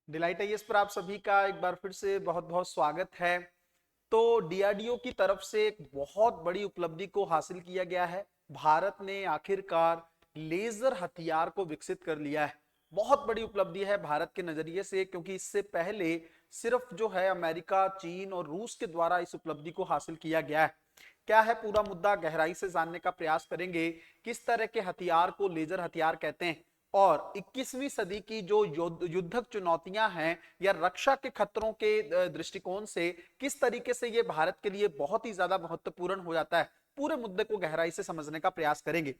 Delight IAS पर आप सभी का एक बार फिर से बहुत बहुत स्वागत है। तो डीआरडीओ की तरफ से एक बहुत बड़ी उपलब्धि को हासिल किया गया है। भारत ने आखिरकार लेजर हथियार को विकसित कर लिया है। बहुत बड़ी उपलब्धि है भारत के नजरिए से, क्योंकि इससे पहले सिर्फ जो है अमेरिका, चीन और रूस के द्वारा इस उपलब्धि को हासिल किया गया है। क्या है पूरा मुद्दा, गहराई से जानने का प्रयास करेंगे। किस तरह के हथियार को लेजर हथियार कहते हैं और 21वीं सदी की जो युद्धक चुनौतियां हैं या रक्षा के खतरों के दृष्टिकोण से किस तरीके से ये भारत के लिए बहुत ही ज्यादा महत्वपूर्ण हो जाता है, पूरे मुद्दे को गहराई से समझने का प्रयास करेंगे।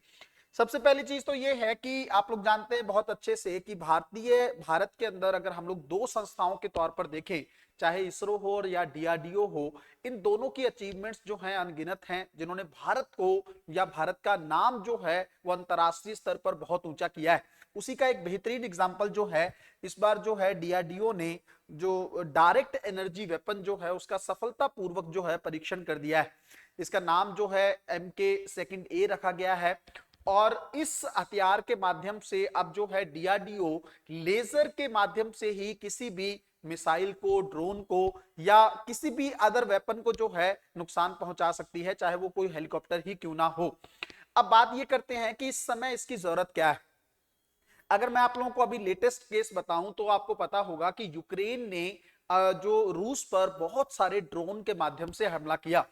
सबसे पहली चीज तो ये है कि आप लोग जानते हैं बहुत अच्छे से कि भारत के अंदर अगर हम लोग दो संस्थाओं के तौर पर देखें, चाहे इसरो हो या डीआरडीओ हो, इन दोनों की अचीवमेंट्स जो हैं अनगिनत हैं, जिन्होंने भारत को या भारत का नाम जो है वो अंतरराष्ट्रीय स्तर पर बहुत ऊंचा किया है। उसी का एक बेहतरीन एग्जांपल जो है, इस बार जो है डीआरडीओ ने जो डायरेक्ट एनर्जी वेपन जो है उसका सफलतापूर्वक जो है परीक्षण कर दिया है। इसका नाम जो है MK2A रखा गया है। और इस हथियार के माध्यम से अब जो है डीआरडीओ लेजर के माध्यम से ही किसी भी मिसाइल को, ड्रोन को या किसी भी अदर वेपन को जो है नुकसान पहुंचा सकती है, चाहे वो कोई हेलीकॉप्टर ही क्यों ना हो। अब बात ये करते हैं कि इस समय इसकी जरूरत क्या है। अगर मैं आप लोगों को अभी लेटेस्ट केस बताऊं तो आपको पता होगा कि यूक्रेन ने जो रूस पर बहुत सारे ड्रोन के माध्यम से हमला किया।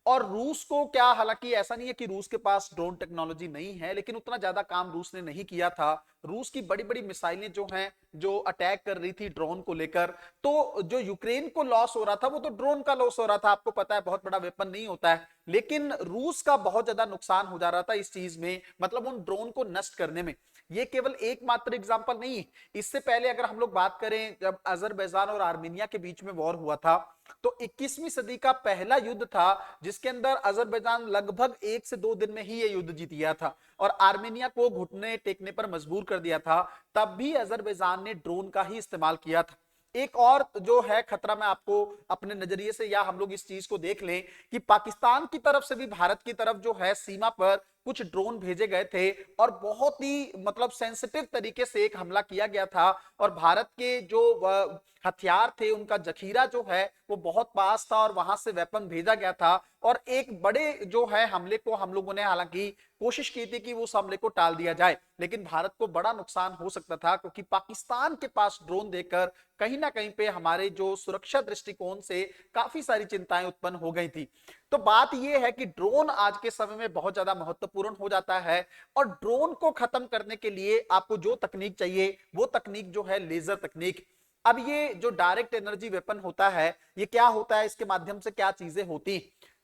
और रूस को क्या, हालांकि ऐसा नहीं है कि रूस के पास ड्रोन टेक्नोलॉजी नहीं है, लेकिन उतना ज्यादा काम रूस ने नहीं किया था। रूस की बड़ी बड़ी मिसाइलें जो हैं जो अटैक कर रही थी ड्रोन को लेकर, तो जो यूक्रेन को लॉस हो रहा था वो तो ड्रोन का लॉस हो रहा था। आपको पता है बहुत बड़ा वेपन नहीं होता है, लेकिन रूस का बहुत ज्यादा नुकसान हो जा रहा था इस चीज में, मतलब उन ड्रोन को नष्ट करने में। ये केवल एकमात्र एग्जांपल नहीं है। इससे पहले अगर हम लोग बात करें, जब अजरबैजान और आर्मेनिया के बीच में वॉर हुआ था, तो 21वीं सदी का पहला युद्ध था जिसके अंदर अजरबैजान लगभग 1 से 2 दिन में ही ये युद्ध जीत गया था और आर्मेनिया को घुटने टेकने पर मजबूर कर दिया था। तब भी अजरबैजान ने ड्रोन का ही इस्तेमाल किया था। एक और जो है खतरा, मैं आपको अपने नजरिए से, या हम लोग इस चीज को देख लें कि पाकिस्तान की तरफ से भी भारत की तरफ जो है सीमा पर कुछ ड्रोन भेजे गए थे और बहुत ही मतलब सेंसिटिव तरीके से एक हमला किया गया था। और भारत के जो हथियार थे उनका जखीरा जो है वो बहुत पास था और वहां से वेपन भेजा गया था। और एक बड़े जो है हमले को हम लोगों ने हालांकि कोशिश की थी कि उस हमले को टाल दिया जाए, लेकिन भारत को बड़ा नुकसान हो सकता था, क्योंकि पाकिस्तान के पास ड्रोन देकर कहीं ना कहीं पे हमारे जो सुरक्षा दृष्टिकोण से काफी सारी चिंताएं उत्पन्न हो गई थी। तो बात यह है कि ड्रोन आज के समय में बहुत ज्यादा महत्वपूर्ण हो जाता है और ड्रोन को खत्म करने के लिए आपको जो तकनीक चाहिए वो तकनीक जो है लेजर तकनीक। अब ये जो डायरेक्ट एनर्जी वेपन होता है, ये क्या होता है, इसके माध्यम से क्या चीजें होती।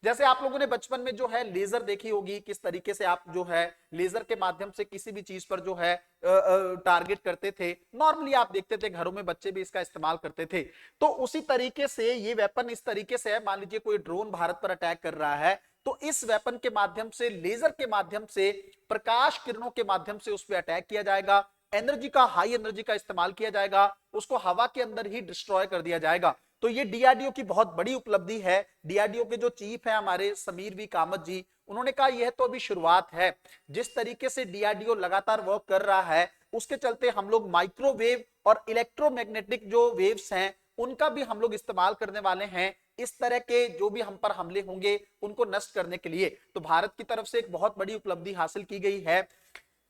जैसे आप लोगों ने बचपन में जो है लेजर देखी होगी, किस तरीके से आप जो है लेजर के माध्यम से किसी भी चीज पर जो है टारगेट करते थे। नॉर्मली आप देखते थे घरों में बच्चे भी इसका इस्तेमाल करते थे। तो उसी तरीके से ये वेपन इस तरीके से है, मान लीजिए कोई ड्रोन भारत पर अटैक कर रहा है, तो इस वेपन के माध्यम से, लेजर के माध्यम से, प्रकाश किरणों के माध्यम से उस पर अटैक किया जाएगा। एनर्जी का, हाई एनर्जी का इस्तेमाल किया जाएगा, उसको हवा के अंदर ही डिस्ट्रॉय कर दिया जाएगा। तो ये डीआरडीओ की बहुत बड़ी उपलब्धि है। डीआरडीओ के जो चीफ है हमारे समीर वी कामत जी, उन्होंने कहा यह तो अभी शुरुआत है। जिस तरीके से डीआरडीओ लगातार वर्क कर रहा है, उसके चलते हम लोग माइक्रोवेव और इलेक्ट्रोमैग्नेटिक जो वेव्स हैं उनका भी हम लोग इस्तेमाल करने वाले हैं, इस तरह के जो भी हम पर हमले होंगे उनको नष्ट करने के लिए। तो भारत की तरफ से एक बहुत बड़ी उपलब्धि हासिल की गई है।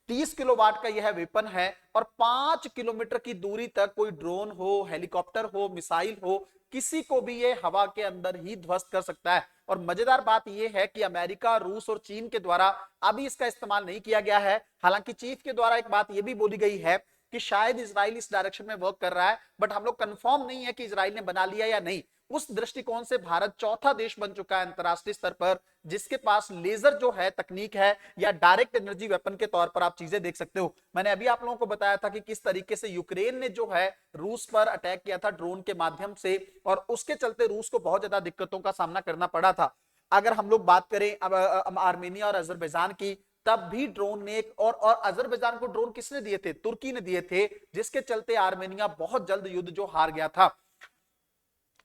30 किलोवाट का यह वेपन है और 5 किलोमीटर की दूरी तक कोई ड्रोन हो, हेलीकॉप्टर हो, मिसाइल हो, किसी को भी ये हवा के अंदर ही ध्वस्त कर सकता है। और मजेदार बात यह है कि अमेरिका, रूस और चीन के द्वारा अभी इसका इस्तेमाल नहीं किया गया है। हालांकि चीफ के द्वारा एक बात यह भी बोली गई है कि शायद इजराइल इस डायरेक्शन में वर्क कर रहा है, बट हम लोग कंफर्म नहीं है कि इजराइल ने बना लिया या नहीं। उस दृष्टिकोण से भारत चौथा देश बन चुका है अंतरराष्ट्रीय स्तर पर जिसके पास लेजर जो है तकनीक है, या डायरेक्ट एनर्जी वेपन के तौर पर आप चीजें देख सकते हो। मैंने अभी आप लोगों को बताया था कि किस तरीके से यूक्रेन ने जो है रूस पर अटैक किया था ड्रोन के माध्यम से, और उसके चलते रूस को बहुत ज्यादा दिक्कतों का सामना करना पड़ा था। अगर हम लोग बात करें अब आर्मेनिया और अजरबैजान की, तब भी ड्रोन ने और अजरबैजान को ड्रोन किसने दिए थे, तुर्की ने दिए थे, जिसके चलते आर्मेनिया बहुत जल्द युद्ध जो हार गया था।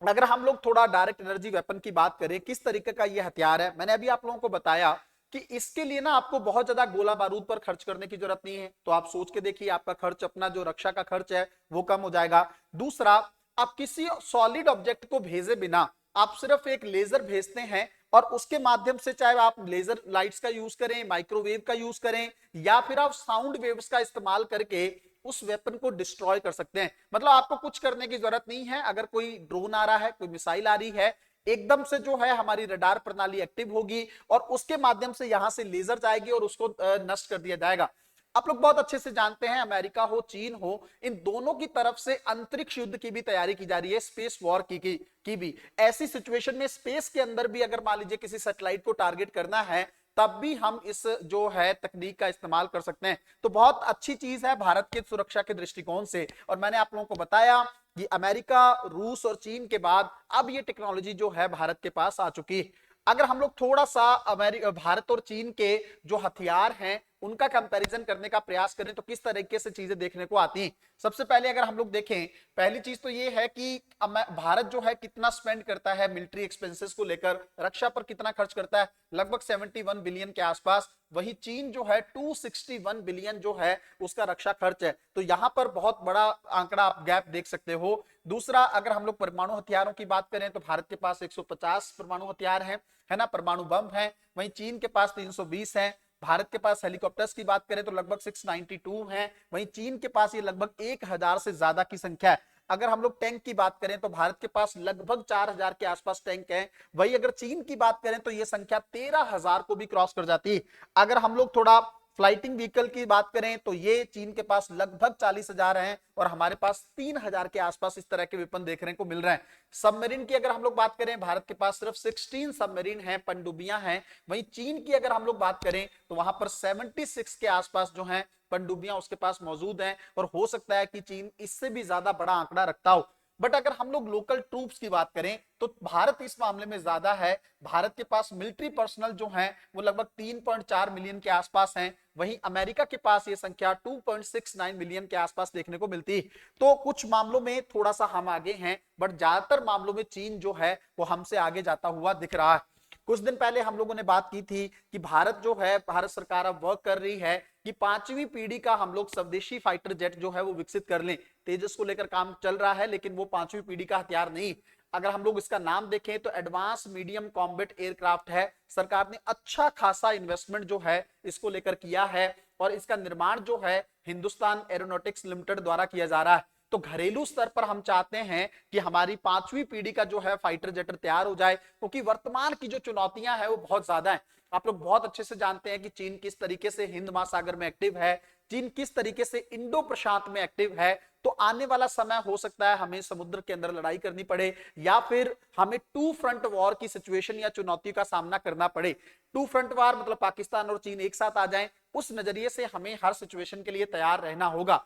अगर हम लोग थोड़ा डायरेक्ट एनर्जी वेपन की बात करें, किस तरीके का यह हथियार है, मैंने अभी आप लोगों को बताया कि इसके लिए ना आपको बहुत ज्यादा गोला बारूद पर खर्च करने की जरूरत नहीं है। तो आप सोच के देखिए, आपका खर्च, अपना जो रक्षा का खर्च है वो कम हो जाएगा। दूसरा, आप किसी सॉलिड ऑब्जेक्ट को भेजे बिना आप सिर्फ एक लेजर भेजते हैं और उसके माध्यम से, चाहे आप लेजर लाइट्स का यूज करें, माइक्रोवेव का यूज करें, या फिर आप साउंड वेव्स का इस्तेमाल करके उस वेपन को डिस्ट्रॉय कर सकते हैं। मतलब आपको कुछ करने की जरूरत नहीं है। अगर कोई ड्रोन आ रहा है, कोई मिसाइल आ रही है, एकदम से जो है हमारी रडार प्रणाली एक्टिव होगी और उसके माध्यम से यहां से लेजर जाएगी और उसको नष्ट कर दिया जाएगा। आप लोग बहुत अच्छे से जानते हैं, अमेरिका हो, चीन हो, इन दोनों की तरफ से अंतरिक्ष युद्ध की भी तैयारी की जा रही है, स्पेस वॉर की भी। ऐसी सिचुएशन में स्पेस के अंदर भी अगर मान लीजिए किसी सैटेलाइट को टारगेट करना है, तब भी हम इस जो है तकनीक का इस्तेमाल कर सकते हैं। तो बहुत अच्छी चीज है भारत की सुरक्षा के दृष्टिकोण से। और मैंने आप लोगों को बताया कि अमेरिका, रूस और चीन के बाद अब ये टेक्नोलॉजी जो है भारत के पास आ चुकी है। अगर हम लोग थोड़ा सा भारत और चीन के जो हथियार हैं उनका कंपैरिजन करने का प्रयास करें तो किस तरीके से चीजें देखने को आती हैं। सबसे पहले अगर हम लोग देखें, पहली चीज तो ये है कि भारत जो है कितना स्पेंड करता है मिलिट्री एक्सपेंसेस को लेकर, रक्षा पर कितना खर्च करता है, लगभग 71 बिलियन के आसपास। वही चीन जो है 261 बिलियन जो है उसका रक्षा खर्च है। तो यहां पर बहुत बड़ा आंकड़ा आप गैप देख सकते हो। दूसरा, अगर हम लोग परमाणु हथियारों की बात करें तो भारत के पास 150 परमाणु हथियार हैं, है ना, परमाणु बम है। वहीं चीन के पास 320 है। भारत के पास हेलीकॉप्टर्स की बात करें तो लगभग 692 हैं। वहीं चीन के पास ये लगभग 1000 से ज्यादा की संख्या है। अगर हम लोग टैंक की बात करें तो भारत के पास लगभग 4000 के आसपास टैंक हैं। वही अगर चीन की बात करें तो ये संख्या 13000 को भी क्रॉस कर जाती है। अगर हम लोग थोड़ा फ्लाइटिंग व्हीकल की बात करें तो ये चीन के पास लगभग 40,000 हैं और हमारे पास 3000 के आसपास इस तरह के वेपन देखने को मिल रहे हैं। सबमरीन की अगर हम लोग बात करें, भारत के पास सिर्फ 16 सबमरीन हैं, पनडुब्बियां हैं। वहीं चीन की अगर हम लोग बात करें तो वहां पर 76 के आसपास जो है पनडुब्बियां उसके पास मौजूद हैं। और हो सकता है कि चीन इससे भी ज्यादा बड़ा आंकड़ा रखता हो। बट अगर हम लोग लोकल ट्रूप्स की बात करें तो भारत इस मामले में ज्यादा है। भारत के पास मिलिट्री पर्सनल जो हैं वो लगभग 3.4 मिलियन के आसपास हैं। वहीं अमेरिका के पास ये संख्या 2.69 मिलियन के आसपास देखने को मिलती है। तो कुछ मामलों में थोड़ा सा हम आगे हैं, बट ज्यादातर मामलों में चीन जो है वो हमसे आगे जाता हुआ दिख रहा है। कुछ दिन पहले हम लोगों ने बात की थी कि भारत जो है, भारत सरकार अब वर्क कर रही है कि 5वीं पीढ़ी का हम लोग स्वदेशी फाइटर जेट जो है वो विकसित कर लें। तेजस को लेकर काम चल रहा है, लेकिन वो 5वीं पीढ़ी का हथियार नहीं। अगर हम लोग इसका नाम देखें तो एडवांस मीडियम कॉम्बैट एयरक्राफ्ट है। सरकार ने अच्छा खासा इन्वेस्टमेंट जो है इसको लेकर किया है और इसका निर्माण जो है हिंदुस्तान एरोनॉटिक्स लिमिटेड द्वारा किया जा रहा है। तो घरेलू स्तर पर हम चाहते हैं कि हमारी 5वीं पीढ़ी का जो है फाइटर जेट तैयार हो जाए, क्योंकि वर्तमान की जो चुनौतियां हैं वो बहुत ज्यादा हैं। आप लोग बहुत अच्छे से जानते हैं कि चीन किस तरीके से हिंद महासागर में एक्टिव है, चीन किस तरीके से इंडो प्रशांत में एक्टिव है। तो आने वाला समय हो सकता है हमें समुद्र के अंदर लड़ाई करनी पड़े या फिर हमें टू फ्रंट वॉर की सिचुएशन या चुनौती का सामना करना पड़े। टू फ्रंट वॉर मतलब पाकिस्तान और चीन एक साथ आ जाएं, उस नजरिए से हमें हर सिचुएशन के लिए तैयार रहना होगा।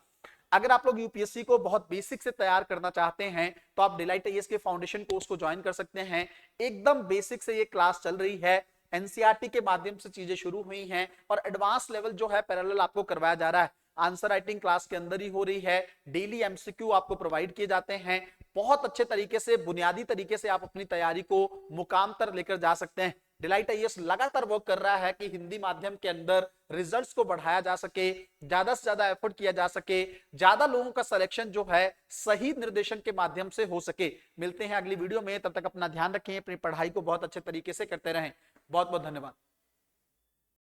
अगर आप लोग यूपीएससी को बहुत बेसिक से तैयार करना चाहते हैं तो आप डिलाइट आईएएस के फाउंडेशन कोर्स को ज्वाइन कर सकते हैं। एकदम बेसिक से ये क्लास चल रही है, एनसीईआरटी के माध्यम से चीजें शुरू हुई हैं और एडवांस लेवल जो है पैरेलल आपको करवाया जा रहा है। आंसर राइटिंग क्लास के अंदर ही हो रही है, डेली एमसीक्यू आपको प्रोवाइड किए जाते हैं। बहुत अच्छे तरीके से, बुनियादी तरीके से आप अपनी तैयारी को मुकाम तक लेकर जा सकते हैं। डिलाइट आईएएस लगातार वर्क कर रहा है कि हिंदी माध्यम के अंदर रिजल्ट्स को बढ़ाया जा सके, ज्यादा से ज्यादा एफर्ट किया जा सके, ज्यादा लोगों का सिलेक्शन जो है सही निर्देशन के माध्यम से हो सके। मिलते हैं अगली वीडियो में, तब तक अपना ध्यान रखें, अपनी पढ़ाई को बहुत अच्छे तरीके से करते रहें। बहुत बहुत धन्यवाद।